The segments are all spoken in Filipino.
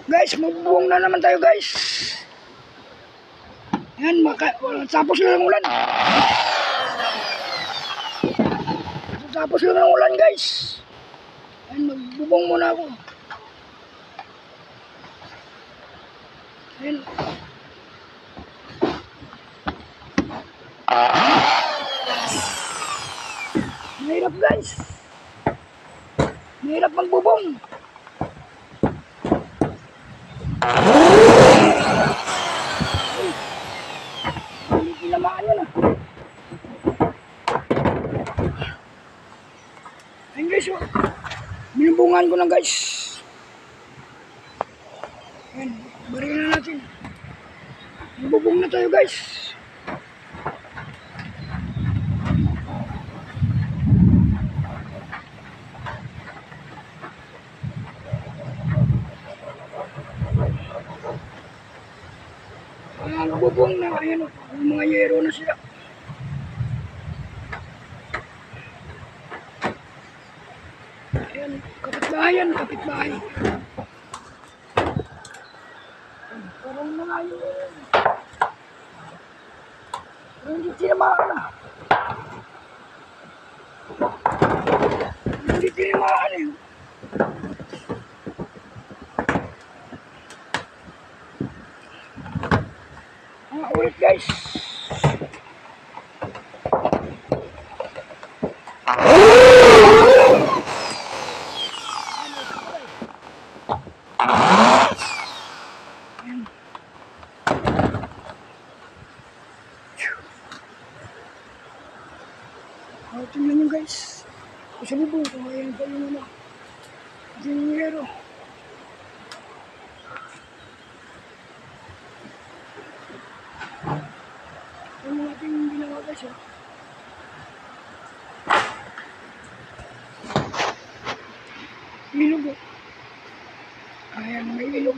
Guys, magbubuong na naman tayo guys. Yan, tapos na ng ulan. Tapos na ng ulan guys. Yan, magbubong muna ako. Yan. Mahirap guys. Mahirap magbubong. Tinamaan yun ah. Ayun guys, oh. Binubungan ko na guys. Ayan, barilan na natin. Nabubong na tayo guys. Nabubong na, ayan o, mga yero na sila. Ayan, kapitbahay yan, kapitbahay. Parang mga yun. Pero hindi tinamaan na. Hindi tinamaan eh. Ulit guys. Tingnan nyo guys. Sa bubong ko, ayan pa yung ano. Dinero. Yung mga ating ginawa guys oh. Ilog oh. Ayan, may ilog.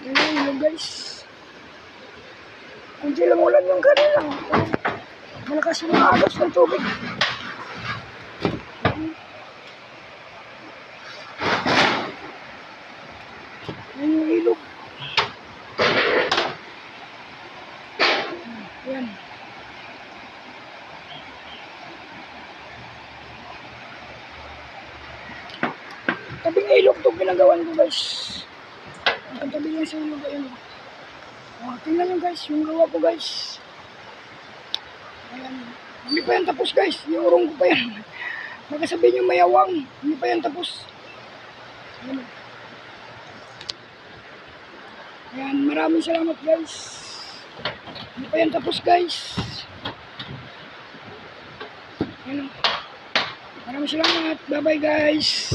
Ayan yung ilog guys. Kunti lang ulan yung kanila. Malakas yung agos ng tubig. Ayan yung ilog. Ayan. Tabing ilog ito ginagawan ko guys. Ang tabi lang sa ilog ayan. Tingnan nyo guys, yung gawa ko guys. Ayan. Hindi pa yan tapos guys, yung urong ko pa yan. Baka sabihin nyo mayawang, hindi pa yan tapos. Ayan. Ayan, maraming salamat guys. Hindi pa yan tapos guys. Ayan. Maraming salamat, bye bye guys.